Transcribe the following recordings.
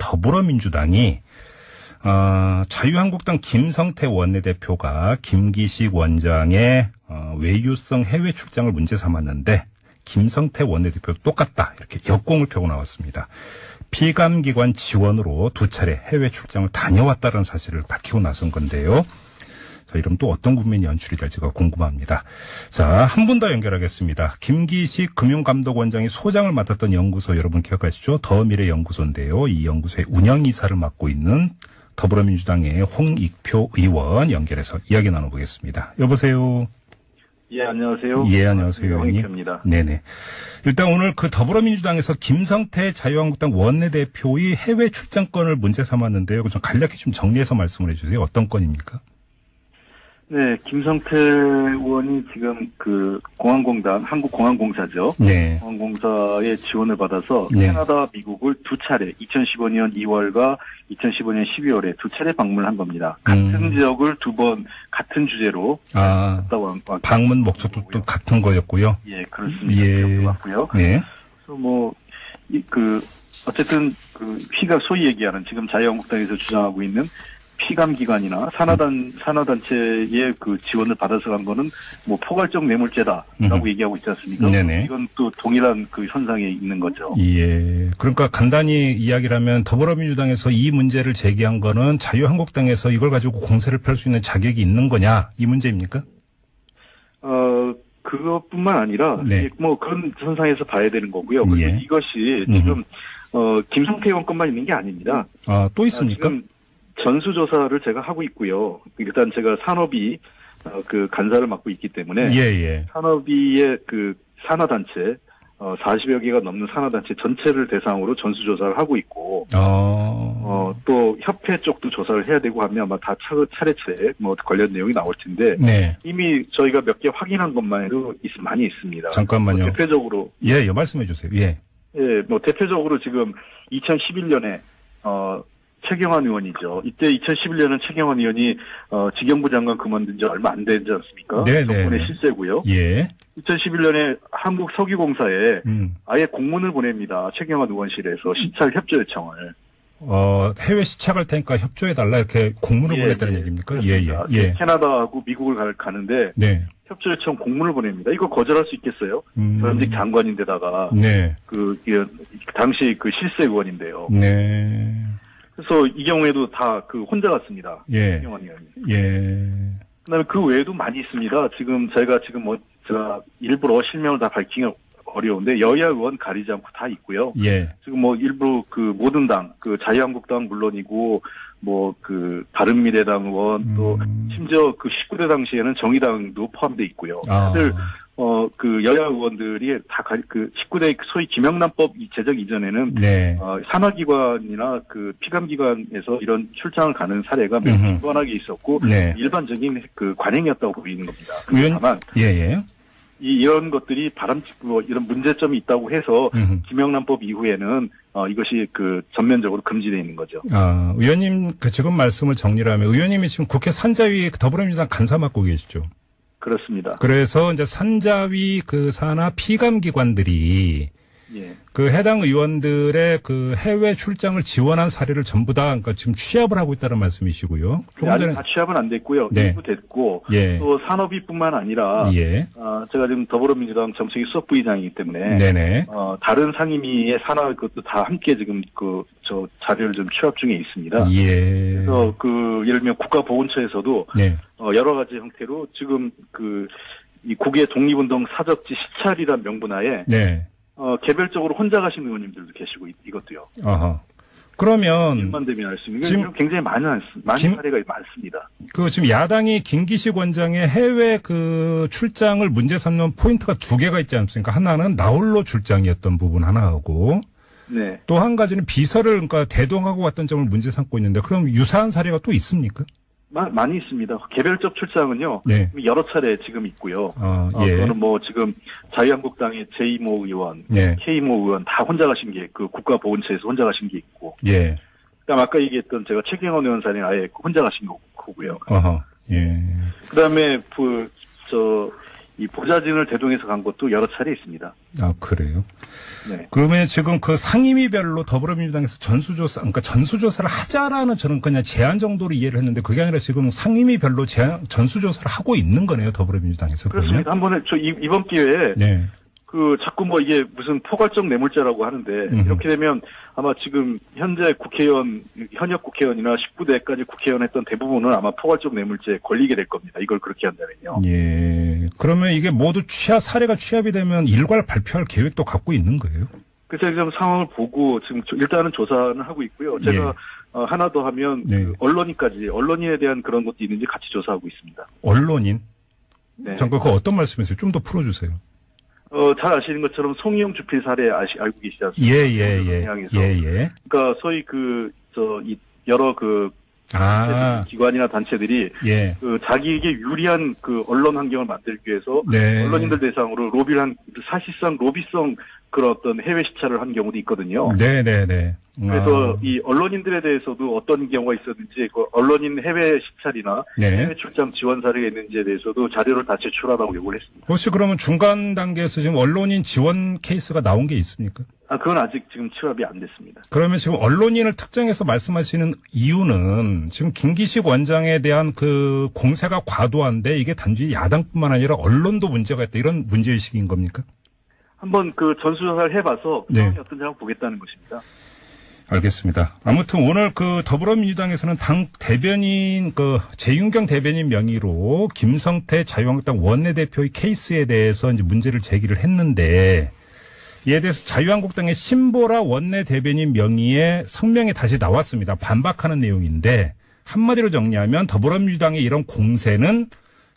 더불어민주당이 자유한국당 김성태 원내대표가 김기식 원장의 외유성 해외 출장을 문제 삼았는데 김성태 원내대표도 똑같다 이렇게 역공을 펴고 나왔습니다. 피감기관 지원으로 2차례 해외 출장을 다녀왔다는 사실을 밝히고 나선 건데요. 자, 이러면 또 어떤 국면이 연출이 될지가 궁금합니다. 자, 한 분 더 연결하겠습니다. 김기식 금융감독원장이 소장을 맡았던 연구소 여러분 기억하시죠? 더미래연구소인데요. 이 연구소의 운영이사를 맡고 있는 더불어민주당의 홍익표 의원 연결해서 이야기 나눠보겠습니다. 여보세요. 예, 안녕하세요. 예, 안녕하세요. 홍익표입니다. 네네. 일단 오늘 그 더불어민주당에서 김성태 자유한국당 원내대표의 해외 출장권을 문제 삼았는데요. 좀 간략히 좀 정리해서 말씀을 해주세요. 어떤 건입니까? 네, 김성태 의원이 지금 그 공항공단, 한국공항공사죠. 네. 공항공사의 지원을 받아서 네. 캐나다, 미국을 2차례, 2015년 2월과 2015년 12월에 2차례 방문을 한 겁니다. 같은 지역을 2번 같은 주제로 갔다 방문 목적도 또 같은 거였고요. 예, 그렇습니다. 예. 맞고요. 네. 그래서 어쨌든 피가 소위 얘기하는 지금 자유한국당에서 주장하고 있는 피감기관이나 산하단체의 그 지원을 받아서 간 거는 포괄적 뇌물죄다라고 얘기하고 있지 않습니까? 네네. 이건 또 동일한 그 현상에 있는 거죠. 예. 그러니까 간단히 이야기를 하면 더불어민주당에서 이 문제를 제기한 거는 자유한국당에서 이걸 가지고 공세를 펼 수 있는 자격이 있는 거냐 이 문제입니까? 그것뿐만 아니라 네. 그런 현상에서 봐야 되는 거고요. 그리고 예. 이것이 지금 김성태 의원권만 있는 게 아닙니다. 또 있습니까? 지금 전수조사를 제가 하고 있고요. 일단 제가 산업이 그 간사를 맡고 있기 때문에 예. 산업위의 그 산하단체 40여 개가 넘는 산하단체 전체를 대상으로 전수조사를 하고 있고 또 협회 쪽도 조사를 해야 되고 하면 아마 다 차례차례 관련 내용이 나올 텐데 네. 이미 저희가 몇 개 확인한 것만 해도 많이 있습니다. 잠깐만요. 대표적으로 예, 말씀해 주세요. 예. 예, 대표적으로 지금 2011년에 최경환 의원이죠. 이때 2011년은 최경환 의원이 지경부 장관 그만둔 지 얼마 안 되지 않습니까? 정권의 실세고요. 예. 2011년에 한국석유공사에 아예 공문을 보냅니다. 최경환 의원실에서 시찰 협조 요청을. 해외 시착할 테니까 협조해달라 이렇게 공문을 보냈다는 얘기입니까? 예. 캐나다하고 미국을 가는데 네. 협조 요청 공문을 보냅니다. 이거 거절할 수 있겠어요? 전직 장관인데다가 네. 당시 그 실세 의원인데요. 네. 그래서 이 경우에도 다 혼자 갔습니다. 예. 최경환 의원이. 예. 그다음에 그 외에도 많이 있습니다. 제가 제가 일부러 실명을 다 밝히기 어려운데 여야 의원 가리지 않고 다 있고요. 예. 지금 일부 모든 당, 자유한국당 물론이고 바른미래당 의원 또 심지어 19대 당시에는 정의당도 포함돼 있고요. 다들 여야 의원들이 다 19대 소위 김영란법 제정 이전에는 네. 산하기관이나 피감기관에서 이런 출장을 가는 사례가 매우 뻔하게 있었고 네. 일반적인 관행이었다고 보이는 겁니다. 다만 이런 것들이 바람직고 이런 문제점이 있다고 해서 김영란법 이후에는 이것이 전면적으로 금지되어 있는 거죠. 의원님 지금 말씀을 정리를 하면 의원님이 지금 국회 산자위 더불어민주당 간사 맡고 계시죠? 그렇습니다. 그래서 이제 산자위 산하 피감기관들이 해당 의원들의 해외 출장을 지원한 사례를 전부 다 지금 취합을 하고 있다는 말씀이시고요. 아직 다 취합은 안 됐고요. 네. 일부 됐고 예. 또 산업위뿐만 아니라 제가 지금 더불어민주당 정책위 수석부의장이기 때문에 네네. 다른 상임위의 산하 그것도 다 함께 지금 자료를 좀 취합 중에 있습니다. 예. 그래서 예를 들면 국가보훈처에서도 여러 가지 형태로 지금 이 국외 독립운동 사적지 시찰이란 명분하에 개별적으로 혼자 가신 의원님들도 계시고 이것도요. 그러면 일만 되면 알 수 있는 지금 굉장히 많은 사례가 많습니다. 지금 야당이 김기식 원장의 해외 출장을 문제 삼는 포인트가 2개가 있지 않습니까? 하나는 나홀로 출장이었던 부분 하나하고 네. 또 한 가지는 비서를 대동하고 왔던 점을 문제 삼고 있는데 그럼 유사한 사례가 또 있습니까? 많이 있습니다. 개별적 출장은요. 여러 차례 지금 있고요. 그거는 지금 자유한국당의 제2모 의원, K모 의원 다 혼자 가신 게 국가보훈처에서 혼자 가신 게 있고. 그다음 아까 얘기했던 제가 최경환 의원 사례는 아예 혼자 가신 거고요. 그다음에 이 보좌진을 대동해서 간 것도 여러 차례 있습니다. 아, 그래요? 네. 그러면 지금 그 상임위별로 더불어민주당에서 그러니까 전수조사를 하자라는 저는 그냥 제안 정도로 이해를 했는데 그게 아니라 지금 상임위별로 전수조사를 하고 있는 거네요, 더불어민주당에서. 그렇습니다. 한번에 이번 기회에. 네. 자꾸 뭐 이게 무슨 포괄적 뇌물죄라고 하는데, 이렇게 되면 아마 지금 현재 현역 국회의원이나 19대까지 국회의원 했던 대부분은 아마 포괄적 뇌물죄에 걸리게 될 겁니다. 이걸 그렇게 한다면요. 예. 그러면 이게 모두 사례가 취합이 되면 일괄 발표할 계획도 갖고 있는 거예요? 그래서 지금 상황을 보고 지금 일단은 조사는 하고 있고요. 제가 하나 더 하면 네. 언론인에 대한 그런 것도 있는지 같이 조사하고 있습니다. 언론인? 네. 잠깐 그 어떤 말씀이세요? 좀 더 풀어주세요. 잘 아시는 것처럼 송이용 주필 사례 알고 계시지 않습니까? 예. 그러니까 소위 여러 기관이나 단체들이 자기에게 유리한 언론 환경을 만들기 위해서 언론인들 대상으로 사실상 로비성 그런 어떤 해외 시찰을 한 경우도 있거든요. 네네네. 그래서 이 언론인들에 대해서도 어떤 경우가 있었는지 언론인 해외 시찰이나 해외 출장 지원 사례가 있는지에 대해서도 자료를 다 제출하라고 요구를 했습니다. 혹시 그러면 중간 단계에서 지금 언론인 지원 케이스가 나온 게 있습니까? 그건 아직 지금 취합이 안 됐습니다. 그러면 지금 언론인을 특정해서 말씀하시는 이유는 지금 김기식 원장에 대한 그 공세가 과도한데 이게 단지 야당뿐만 아니라 언론도 문제가 있다 이런 문제의식인 겁니까? 한번 전수조사를 해봐서 상황이 어떤지 한번 보겠다는 것입니다. 알겠습니다. 아무튼 오늘 더불어민주당에서는 당 대변인 재윤경 대변인 명의로 김성태 자유한국당 원내대표의 케이스에 대해서 이제 문제를 제기를 했는데 이에 대해서 자유한국당의 신보라 원내대변인 명의의 성명이 다시 나왔습니다. 반박하는 내용인데 한마디로 정리하면 더불어민주당의 이런 공세는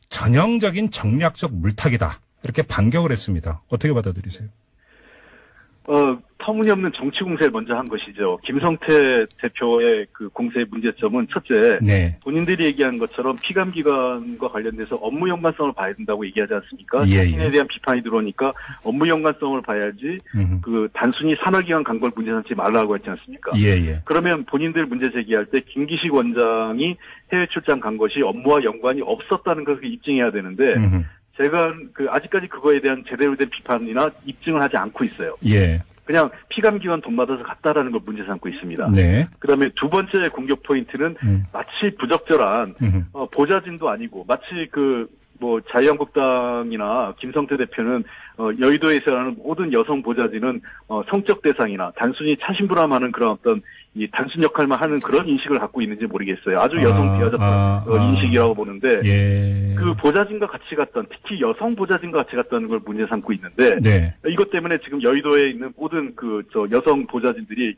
전형적인 정략적 물타기다. 이렇게 반격을 했습니다. 어떻게 받아들이세요? 터무니없는 정치 공세를 먼저 한 것이죠. 김성태 대표의 그 공세의 문제점은 첫째, 본인들이 얘기한 것처럼 피감기관과 관련돼서 업무 연관성을 봐야 된다고 얘기하지 않습니까? 자신에 대한 비판이 들어오니까 업무 연관성을 봐야지 단순히 산하기관 간 걸 문제 삼지 말라고 했지 않습니까? 그러면 본인들 문제 제기할 때 김기식 원장이 해외 출장 간 것이 업무와 연관이 없었다는 것을 입증해야 되는데 제가 아직까지 그거에 대한 제대로 된 비판이나 입증을 하지 않고 있어요. 그냥 피감기관 돈 받아서 갔다라는 걸 문제 삼고 있습니다. 그다음에 두 번째 공격 포인트는 마치 부적절한 보좌진도 아니고 마치 자유한국당이나 김성태 대표는 여의도에서 하는 모든 여성 보좌진은 성적 대상이나 단순히 차심부람하는 그런 어떤 이 단순 역할만 하는 그런 인식을 갖고 있는지 모르겠어요. 아주 여성 비하적한 인식이라고 보는데 그 보좌진과 같이 갔던 특히 여성 보좌진과 같이 갔다는 걸 문제 삼고 있는데 이것 때문에 지금 여의도에 있는 모든 여성 보좌진들이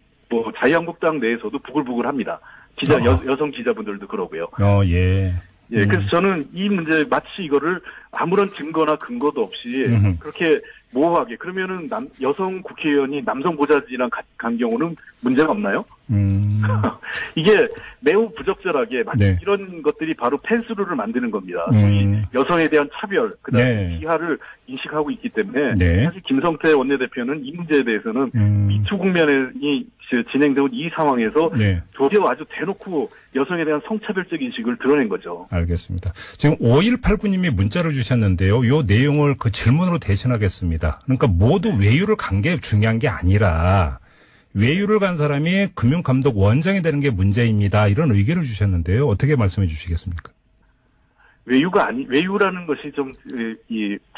자유한국당 내에서도 부글부글합니다. 여성 기자분들도 그러고요. 그래서 저는 이 문제 마치 이거를 아무런 증거나 근거도 없이 그렇게 모호하게 그러면은 여성 국회의원이 남성 보좌진이랑 간 경우는 문제가 없나요? 이게 매우 부적절하게 이런 것들이 바로 펜스룰을 만드는 겁니다. 소위 여성에 대한 차별, 그다음에 비하를 인식하고 있기 때문에 사실 김성태 원내대표는 이 문제에 대해서는 미투 국면이 진행되고 이 상황에서 도리어 아주 대놓고 여성에 대한 성차별적 인식을 드러낸 거죠. 알겠습니다. 지금 5189님이 문자를 주셨는데요. 이 내용을 질문으로 대신하겠습니다. 그러니까 모두 외유를 간 게 중요한 게 아니라 외유를 간 사람이 금융감독 원장이 되는 게 문제입니다. 이런 의견을 주셨는데요. 어떻게 말씀해 주시겠습니까? 외유라는 것이 좀,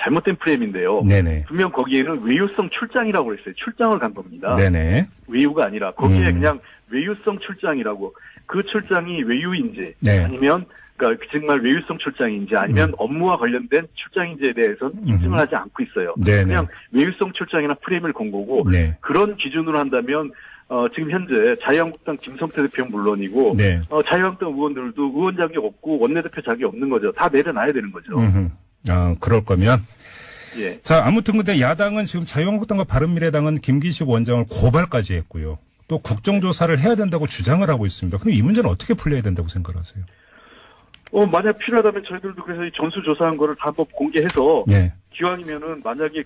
잘못된 프레임인데요. 분명 거기에는 외유성 출장이라고 그랬어요. 출장을 간 겁니다. 외유가 아니라, 거기에 그냥 외유성 출장이라고, 그 출장이 외유인지, 아니면, 그러니까 정말 외유성 출장인지, 아니면 업무와 관련된 출장인지에 대해서는 입증을 하지 않고 있어요. 그냥 외유성 출장이나 프레임을 건 거고, 그런 기준으로 한다면, 지금 현재 자유한국당 김성태 대표는 물론이고 자유한국당 의원들도 의원 자격이 없고 원내대표 자격이 없는 거죠. 다 내려놔야 되는 거죠. 그럴 거면. 자, 아무튼 근데 야당은 지금 자유한국당과 바른미래당은 김기식 원장을 고발까지 했고요. 또 국정조사를 해야 된다고 주장을 하고 있습니다. 그럼 이 문제는 어떻게 풀려야 된다고 생각하세요? 만약 필요하다면 저희들도 그래서 이 전수조사한 거를 다 한번 공개해서 기왕이면은 만약에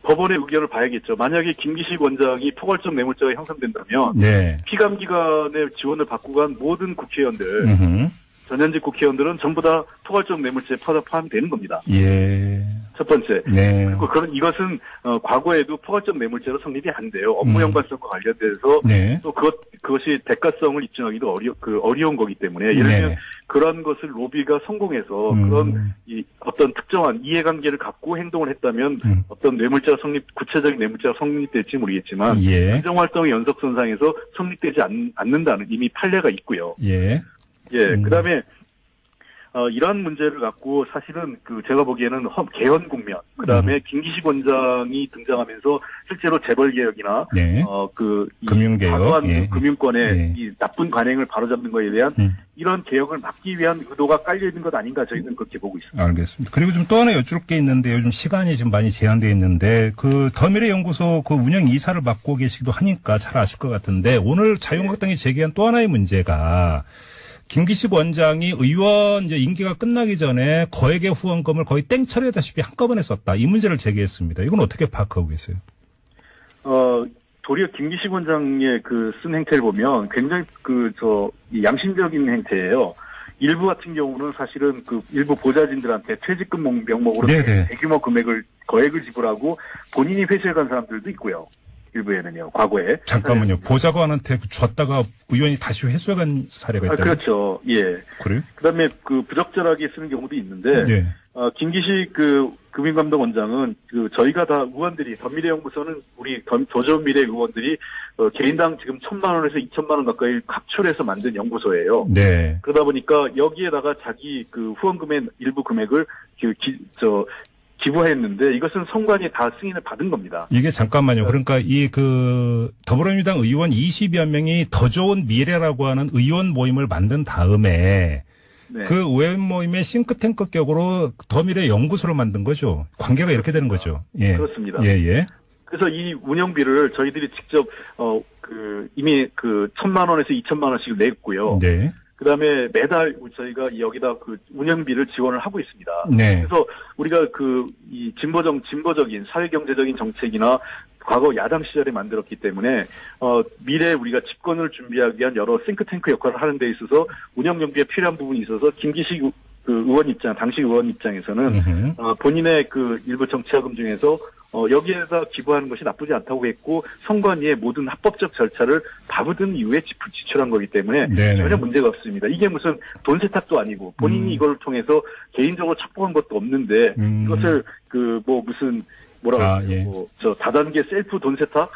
법원의 의견을 봐야겠죠. 만약에 김기식 원장이 포괄적 뇌물죄가 형성된다면 피감기관의 지원을 받고 간 모든 국회의원들 전현직 국회의원들은 전부 다 포괄적 뇌물죄에 포함이 되는 겁니다. 예. 첫 번째. 네. 그리고 이것은 과거에도 포괄적 뇌물죄로 성립이 안 돼요. 업무 연관성과 관련돼서 네. 또 그것이 대가성을 입증하기도 어려운 거기 때문에 예를 들면 네. 그런 것을 로비가 성공해서 그런 어떤 특정한 이해관계를 갖고 행동을 했다면 어떤 뇌물죄가 구체적인 뇌물죄가 성립될지 모르겠지만 예. 행정활동의 연속선상에서 성립되지 않는다는 이미 판례가 있고요. 예. 예. 그다음에 이러한 문제를 갖고 사실은 제가 보기에는 개헌 국면, 그 다음에 김기식 원장이 등장하면서 실제로 재벌개혁이나, 네. 금융개혁, 예. 금융권의 이 나쁜 관행을 바로잡는 것에 대한 이런 개혁을 막기 위한 의도가 깔려있는 것 아닌가 저희는 그렇게 보고 있습니다. 알겠습니다. 그리고 좀 또 하나 여쭐 게 있는데 요즘 시간이 좀 많이 제한되어 있는데 더미래연구소 운영 이사를 맡고 계시기도 하니까 잘 아실 것 같은데 오늘 자유한국당이 제기한 또 하나의 문제가 김기식 원장이 의원 임기가 끝나기 전에 거액의 후원금을 거의 땡처리하다시피 한꺼번에 썼다. 이 문제를 제기했습니다. 이건 어떻게 파악하고 계세요? 도리어 김기식 원장의 쓴 행태를 보면 굉장히 양심적인 행태예요. 일부 같은 경우는 사실은 일부 보좌진들한테 퇴직금 명목으로 대규모 거액을 지불하고 본인이 회수해 간 사람들도 있고요. 일부에는요, 과거에. 잠깐만요. 보좌관한테 줬다가 의원이 다시 회수해간 사례가 있다고요? 그렇죠. 예. 그래요? 그 다음에 부적절하게 쓰는 경우도 있는데, 예. 김기식 금융감독원장은 저희가 다 의원들이, 더미래연구소는 우리 더좋은미래 의원들이 개인당 지금 1,000만 원에서 2,000만 원 가까이 각출해서 만든 연구소예요. 네. 그러다 보니까 여기에다가 자기 후원금의 일부 금액을 기부했는데 이것은 선관위 다 승인을 받은 겁니다. 이게 잠깐만요. 그러니까 더불어민주당 의원 20여 명이 더 좋은 미래라고 하는 의원 모임을 만든 다음에 네. 그 의원 모임의 싱크탱크 격으로 더미래 연구소를 만든 거죠. 관계가 이렇게 되는 거죠. 예. 그렇습니다. 예. 그래서 이 운영비를 저희들이 직접 이미 1,000만 원에서 2,000만 원씩 냈고요. 네. 그다음에 매달 저희가 여기다 운영비를 지원을 하고 있습니다. 네. 그래서 우리가 이 진보적인 사회경제적인 정책이나 과거 야당 시절에 만들었기 때문에 미래에 우리가 집권을 준비하기 위한 여러 싱크탱크 역할을 하는 데 있어서 운영 경비에 필요한 부분이 있어서 김기식 당시 의원 입장에서는 본인의 일부 정치자금 중에서 여기에다 기부하는 것이 나쁘지 않다고 했고 선관위의 모든 합법적 절차를 밟은 이후에 지출한 거기 때문에 네네. 전혀 문제가 없습니다. 이게 무슨 돈 세탁도 아니고 본인이 이걸 통해서 개인적으로 착복한 것도 없는데 이것을 다단계 셀프 돈 세탁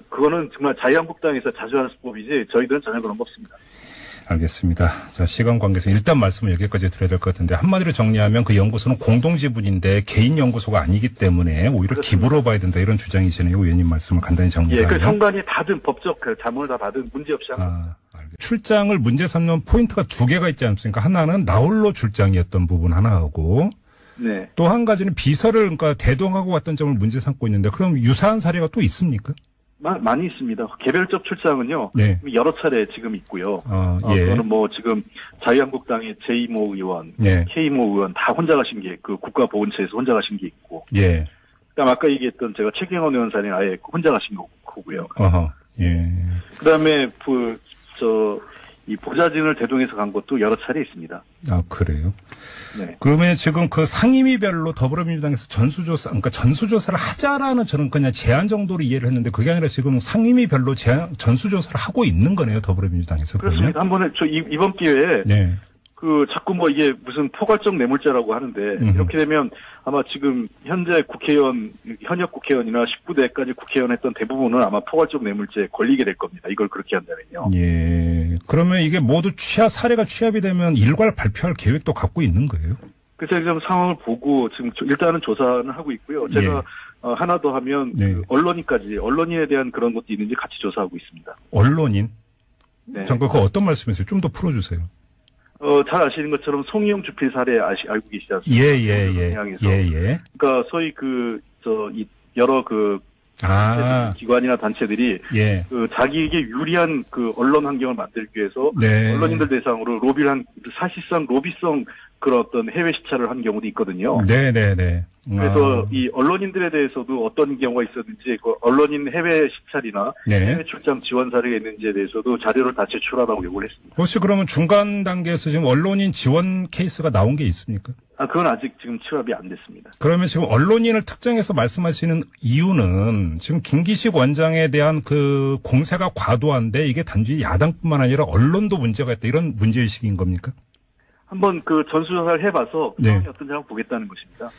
그거는 정말 자유한국당에서 자주 하는 수법이지 저희들은 전혀 그런 거 없습니다. 알겠습니다. 자, 시간 관계에서 일단 말씀을 여기까지 드려야 될 것 같은데 한마디로 정리하면 그 연구소는 공동지분인데 개인 연구소가 아니기 때문에 오히려 그렇습니다. 기부로 봐야 된다 이런 주장이시네요. 의원님 말씀을 간단히 정리하면. 예, 선관위 받은 법적 자문을 다 받은 문제없이 출장을 문제 삼는 포인트가 두 개가 있지 않습니까? 하나는 나홀로 출장이었던 부분 하나하고 네. 또 한 가지는 비서를 대동하고 왔던 점을 문제 삼고 있는데 그럼 유사한 사례가 또 있습니까? 많이 있습니다. 개별적 출장은요. 네. 여러 차례 지금 있고요. 예. 그거는 지금 자유한국당의 제2모 의원, 네. K모 의원 다 혼자 가신 게 국가보훈처에서 혼자 가신 게 있고. 예. 그다음 아까 얘기했던 제가 최경원 의원 사례는 아예 혼자 가신 거고요. 예. 그다음에 이 보좌진을 대동해서 간 것도 여러 차례 있습니다. 아, 그래요? 네. 그러면 지금 상임위별로 더불어민주당에서 전수조사를 하자라는 저는 그냥 제안 정도로 이해를 했는데 그게 아니라 지금 상임위별로 전수조사를 하고 있는 거네요, 더불어민주당에서. 그렇습니다. 한번에 이번 기회에. 네. 자꾸 이게 무슨 포괄적 뇌물죄라고 하는데, 이렇게 되면 아마 지금 현재 현역 국회의원이나 19대까지 국회의원 했던 대부분은 아마 포괄적 뇌물죄에 걸리게 될 겁니다. 이걸 그렇게 한다면요. 예. 그러면 이게 모두 사례가 취합이 되면 일괄 발표할 계획도 갖고 있는 거예요? 그래서 지금 상황을 보고 지금 일단은 조사는 하고 있고요. 제가 하나 더 하면 네. 언론인에 대한 그런 것도 있는지 같이 조사하고 있습니다. 언론인? 네. 잠깐 그 어떤 말씀이세요? 좀 더 풀어주세요. 잘 아시는 것처럼 송이용 주필 사례 알고 계시지 않습니까? 예. 그러니까 소위 여러 기관이나 단체들이 자기에게 유리한 언론 환경을 만들기 위해서 네. 언론인들 대상으로 로비를 사실상 로비성 그런 어떤 해외 시찰을 한 경우도 있거든요. 네네네. 그래서 이 언론인들에 대해서도 어떤 경우가 있었는지 그 언론인 해외 시찰이나 네. 해외 출장 지원 사례가 있는지에 대해서도 자료를 다 제출하라고 요구를 했습니다. 혹시 그러면 중간 단계에서 지금 언론인 지원 케이스가 나온 게 있습니까? 그건 아직 지금 취합이 안 됐습니다. 그러면 지금 언론인을 특정해서 말씀하시는 이유는 지금 김기식 원장에 대한 그 공세가 과도한데 이게 단지 야당뿐만 아니라 언론도 문제가 있다 이런 문제의식인 겁니까? 한번 그 전수조사를 해봐서 상황이 어떤지 한번 보겠다는 것입니다.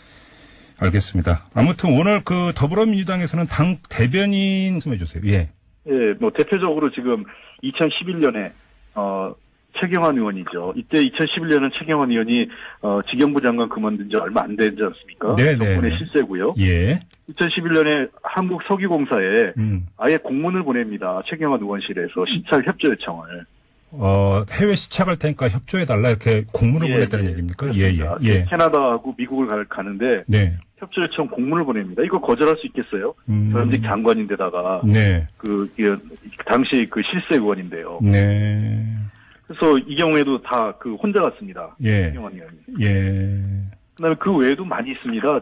알겠습니다. 아무튼 오늘 그 더불어민주당에서는 당 대변인 말씀해 주세요. 예. 예, 뭐 대표적으로 지금 2011년에 최경환 의원이죠. 이때 2011년은 최경환 의원이 지경부 장관 그만둔 지 얼마 안 되지 않습니까? 정권의 실세고요. 예. 2011년에 한국석유공사에 아예 공문을 보냅니다. 최경환 의원실에서 시찰 협조 요청을. 해외 시착할 테니까 협조해달라 이렇게 공문을 보냈다는 얘기입니까? 예. 캐나다하고 미국을 가는데 네. 협조 요청 공문을 보냅니다. 이거 거절할 수 있겠어요? 전직 장관인데다가 네. 당시 그 실세 의원인데요. 네. 그래서 이 경우에도 다 혼자 갔습니다. 예. 최경환 의원이. 예. 그다음에 그 외에도 많이 있습니다.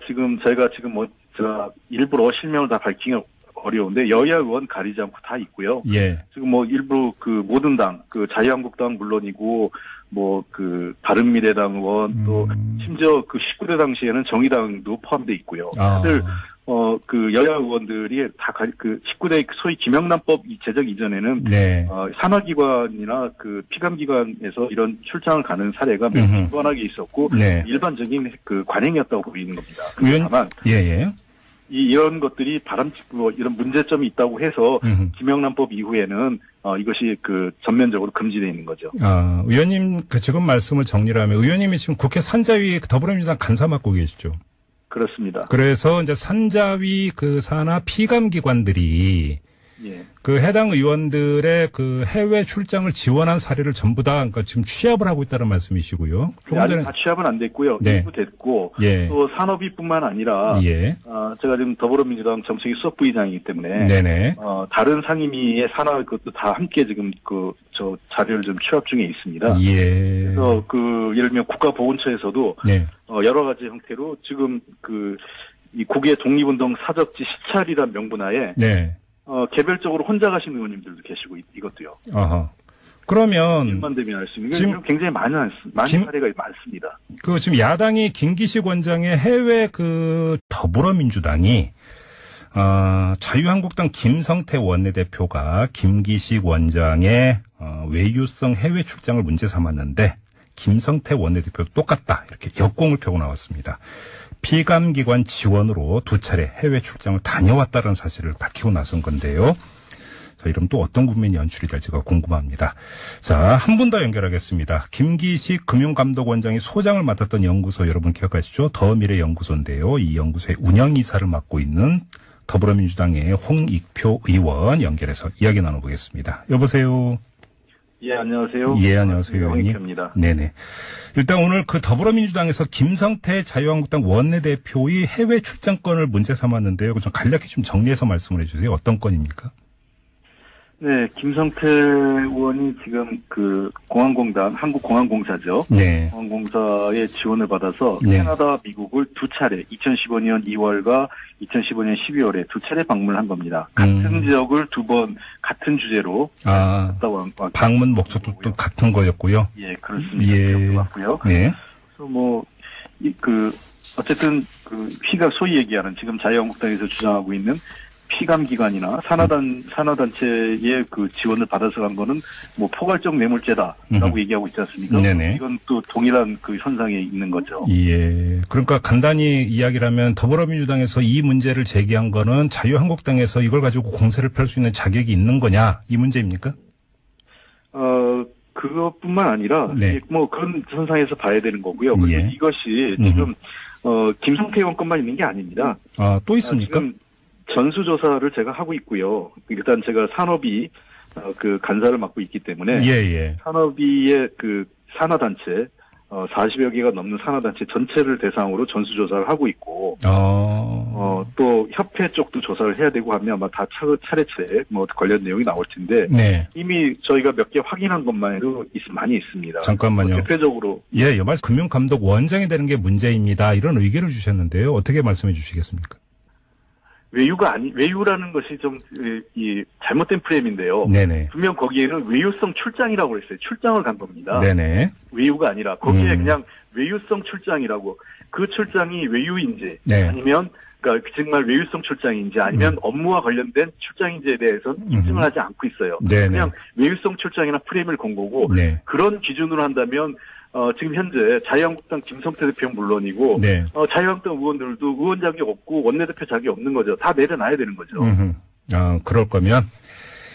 제가 일부러 실명을 다 밝히기 어려운데 여야 의원 가리지 않고 다 있고요. 예. 지금 일부 모든 당, 자유한국당 물론이고 바른미래당 의원 또 심지어 19대 당시에는 정의당도 포함돼 있고요. 다들 여야 의원들이 다 19대 소위 김영란법 제정 이전에는 네. 산하기관이나 피감기관에서 이런 출장을 가는 사례가 매우 뻔하게 있었고 네. 일반적인 관행이었다고 보이는 겁니다. 다만 이런 것들이 바람직고 이런 문제점이 있다고 해서 김영란법 이후에는 이것이 전면적으로 금지되어 있는 거죠. 의원님 지금 말씀을 정리를 하면 의원님이 지금 국회 산자위 더불어민주당 간사 맡고 계시죠? 그렇습니다. 그래서 이제 산자위 산하 피감기관들이 해당 의원들의 해외 출장을 지원한 사례를 전부 다 그러니까 지금 취합을 하고 있다는 말씀이시고요. 아직 다 취합은 안 됐고요. 일부 됐고 또 산업위뿐만 아니라 제가 지금 더불어민주당 정책위 수석부의장이기 때문에 다른 상임위의 산하 그것도 다 함께 지금 자료를 좀 취합 중에 있습니다. 그래서 예를 들면 국가보훈처에서도 여러 가지 형태로 지금 이 국외 독립운동 사적지 시찰이란 명분하에 개별적으로 혼자 가신 의원님들도 계시고 이것도요. 그러면 일만 되면 알 수 있는 지금 굉장히 많은 사례가 많습니다. 지금 야당이 김기식 원장의 해외 더불어민주당이 자유한국당 김성태 원내대표가 김기식 원장의 외유성 해외 출장을 문제 삼았는데 김성태 원내대표도 똑같다 이렇게 역공을 펴고 나왔습니다. 피감기관 지원으로 2차례 해외 출장을 다녀왔다는 사실을 밝히고 나선 건데요. 자, 이러면 또 어떤 국면이 연출이 될지가 궁금합니다. 자, 한 분 더 연결하겠습니다. 김기식 금융감독원장이 소장을 맡았던 연구소 여러분 기억하시죠? 더미래연구소인데요. 이 연구소의 운영이사를 맡고 있는 더불어민주당의 홍익표 의원 연결해서 이야기 나눠보겠습니다. 여보세요. 예, 안녕하세요. 예, 안녕하세요. 홍익표입니다. 네네. 일단 오늘 더불어민주당에서 김성태 자유한국당 원내대표의 해외 출장권을 문제 삼았는데요. 좀 간략히 좀 정리해서 말씀을 해주세요. 어떤 건입니까? 네, 김성태 의원이 지금 공항공단, 한국공항공사죠. 네. 공항공사의 지원을 받아서 캐나다, 미국을 2차례, 2015년 2월과 2015년 12월에 2차례 방문을 한 겁니다. 같은 지역을 2번 같은 주제로 갔다 왔고요. 방문 목적도 또 같은 거였고요. 예, 그렇습니다. 맞고요. 네. 그래서 어쨌든 피가 소위 얘기하는 지금 자유한국당에서 주장하고 있는 피감기관이나 산하단체의 지원을 받아서 간 거는 포괄적 뇌물죄다라고 얘기하고 있지 않습니까? 네네. 이건 또 동일한 현상에 있는 거죠. 예. 그러니까 간단히 이야기를 하면 더불어민주당에서 이 문제를 제기한 거는 자유한국당에서 이걸 가지고 공세를 펼 수 있는 자격이 있는 거냐 이 문제입니까? 그것뿐만 아니라 그런 선상에서 봐야 되는 거고요. 그리고 이것이 지금 김성태 의원권만 있는 게 아닙니다. 또 있습니까? 지금 전수조사를 제가 하고 있고요. 일단 제가 산업위 간사를 맡고 있기 때문에 산업위의 산하단체 40여 개가 넘는 산하단체 전체를 대상으로 전수조사를 하고 있고, 또 협회 쪽도 조사를 해야 되고 하면 아마 다 차례차례 뭐 관련 내용이 나올 텐데, 네. 이미 저희가 몇 개 확인한 것만 해도 많이 있습니다. 잠깐만요. 대표적으로. 예, 여말 금융감독 원장이 되는 게 문제입니다. 이런 의견을 주셨는데요. 어떻게 말씀해 주시겠습니까? 외유라는 것이 좀, 잘못된 프레임인데요. 네네. 분명 거기에는 외유성 출장이라고 그랬어요. 출장을 간 겁니다. 네네. 외유가 아니라, 거기에 그냥 외유성 출장이라고, 그 출장이 외유인지, 네. 아니면, 그러니까 정말 외유성 출장인지, 아니면 업무와 관련된 출장인지에 대해서는 입증을 하지 않고 있어요. 네네. 그냥 외유성 출장이나 프레임을 건 거고, 네. 그런 기준으로 한다면, 지금 현재 자유한국당 김성태 대표 물론이고, 네. 자유한국당 의원들도 의원 자격이 없고 원내대표 자격이 없는 거죠. 다 내려놔야 되는 거죠. 그럴 거면.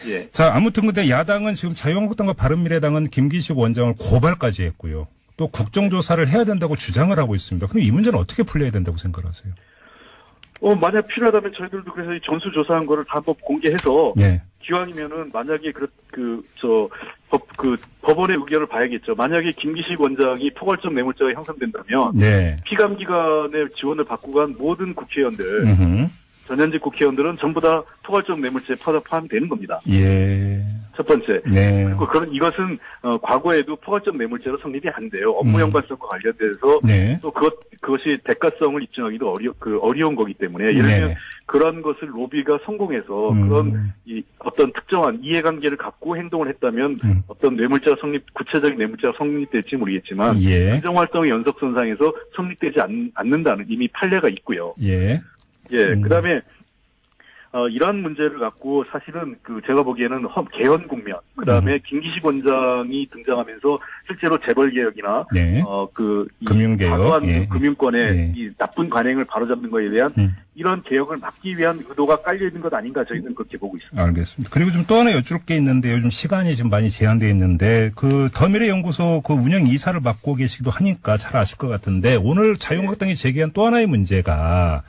예. 자, 아무튼 근데 야당은 지금 자유한국당과 바른미래당은 김기식 원장을 고발까지 했고요. 또 국정조사를 해야 된다고 주장을 하고 있습니다. 그럼 이 문제는 어떻게 풀려야 된다고 생각하세요? 만약 필요하다면 저희들도 그래서 이 전수조사한 거를 다 한번 공개해서, 네. 기왕이면은 만약에 법원의 의견을 봐야겠죠. 만약에 김기식 원장이 포괄적 뇌물죄가 형성된다면, 네. 피감기관의 지원을 받고 간 모든 국회의원들, 전현직 국회의원들은 전부 다 포괄적 뇌물죄에 포함이 되는 겁니다. 예. 첫 번째. 네. 그리고 이것은 과거에도 포괄적 뇌물죄로 성립이 안 돼요. 업무 연관성과 관련돼서, 네. 또 그것이 대가성을 입증하기도 어려운 거기 때문에, 예를 들면 네. 그런 것을 로비가 성공해서 그런 어떤 특정한 이해관계를 갖고 행동을 했다면 어떤 뇌물죄가 구체적인 뇌물죄가 성립될지 모르겠지만, 예. 행정활동의 연속선상에서 성립되지 않는다는 이미 판례가 있고요. 예. 예, 그다음에 이러한 문제를 갖고 사실은 제가 보기에는 개헌 국면, 그다음에 김기식 원장이 등장하면서 실제로 재벌 개혁이나 네. 금융개혁, 예. 금융권의 예. 이 나쁜 관행을 바로잡는 것에 대한 이런 개혁을 막기 위한 의도가 깔려 있는 것 아닌가 저희는 그렇게 보고 있습니다. 알겠습니다. 그리고 좀 또 하나 여쭐 게 있는데 요즘 시간이 지금 많이 제한되어 있는데 더미래연구소 운영 이사를 맡고 계시기도 하니까 잘 아실 것 같은데 오늘 자유한국당이 제기한 또 하나의 문제가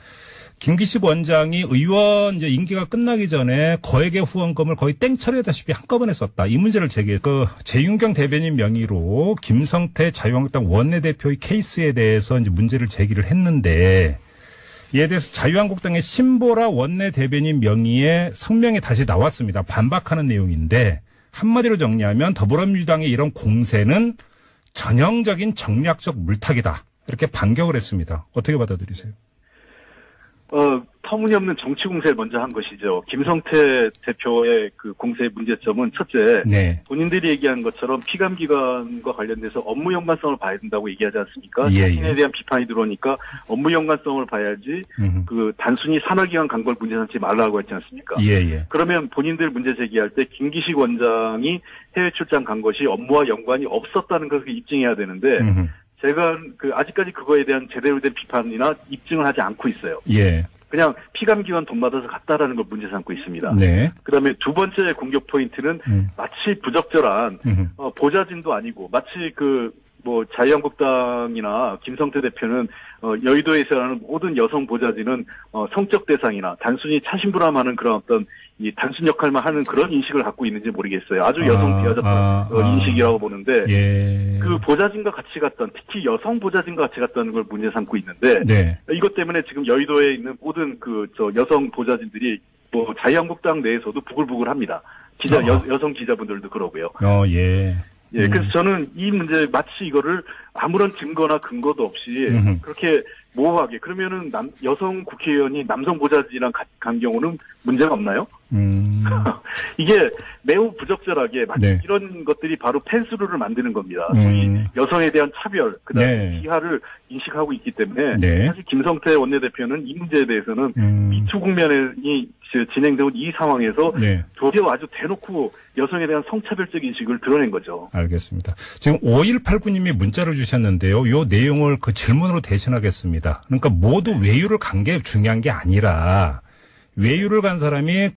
김기식 원장이 의원 임기가 끝나기 전에 거액의 후원금을 거의 땡처리하다시피 한꺼번에 썼다. 이 문제를 재윤경 대변인 명의로 김성태 자유한국당 원내대표의 케이스에 대해서 이제 문제를 제기를 했는데 이에 대해서 자유한국당의 신보라 원내대변인 명의의 성명이 다시 나왔습니다. 반박하는 내용인데 한마디로 정리하면 더불어민주당의 이런 공세는 전형적인 정략적 물타기다. 이렇게 반격을 했습니다. 어떻게 받아들이세요? 터무니없는 정치 공세를 먼저 한 것이죠. 김성태 대표의 공세의 문제점은 첫째, 네. 본인들이 얘기한 것처럼 피감기관과 관련돼서 업무 연관성을 봐야 된다고 얘기하지 않습니까? 자신에 대한 비판이 들어오니까 업무 연관성을 봐야지 단순히 산하기관 간 걸 문제 삼지 말라고 했지 않습니까? 예. 그러면 본인들 문제 제기할 때 김기식 원장이 해외 출장 간 것이 업무와 연관이 없었다는 것을 입증해야 되는데 제가 아직까지 그거에 대한 제대로 된 비판이나 입증을 하지 않고 있어요. 예. 그냥 피감기관 돈 받아서 갔다라는 걸 문제 삼고 있습니다. 네. 그다음에 두 번째 공격 포인트는 마치 부적절한 보좌진도 아니고 마치 자유한국당이나 김성태 대표는 여의도에서 일하는 모든 여성 보좌진은 성적 대상이나 단순히 차심부람하는 그런 어떤 이 단순 역할만 하는 그런 인식을 갖고 있는지 모르겠어요. 아주 여성 비하적한 인식이라고 보는데 예. 그 보좌진과 같이 갔던 특히 여성 보좌진과 같이 갔다는 걸 문제 삼고 있는데 네. 이것 때문에 지금 여의도에 있는 모든 여성 보좌진들이 자유한국당 내에서도 부글부글합니다. 여성 기자분들도 그러고요. 예. 예, 그래서 저는 이 문제 마치 이거를 아무런 증거나 근거도 없이 그렇게 모호하게 그러면은 여성 국회의원이 남성 보좌진이랑 간 경우는 문제가 없나요? 이게 매우 부적절하게 네. 이런 것들이 바로 펜스룰을 만드는 겁니다. 소위 여성에 대한 차별, 그다음에 네. 비하를 인식하고 있기 때문에 네. 사실 김성태 원내대표는 이 문제에 대해서는 미투 국면이 진행되고 이 상황에서 네. 도리어 아주 대놓고 여성에 대한 성차별적 인식을 드러낸 거죠. 알겠습니다. 지금 5189님이 문자를 주셨는데요. 이 내용을 질문으로 대신하겠습니다. 그러니까 모두 외유를 간 게 중요한 게 아니라 외유를 간 사람이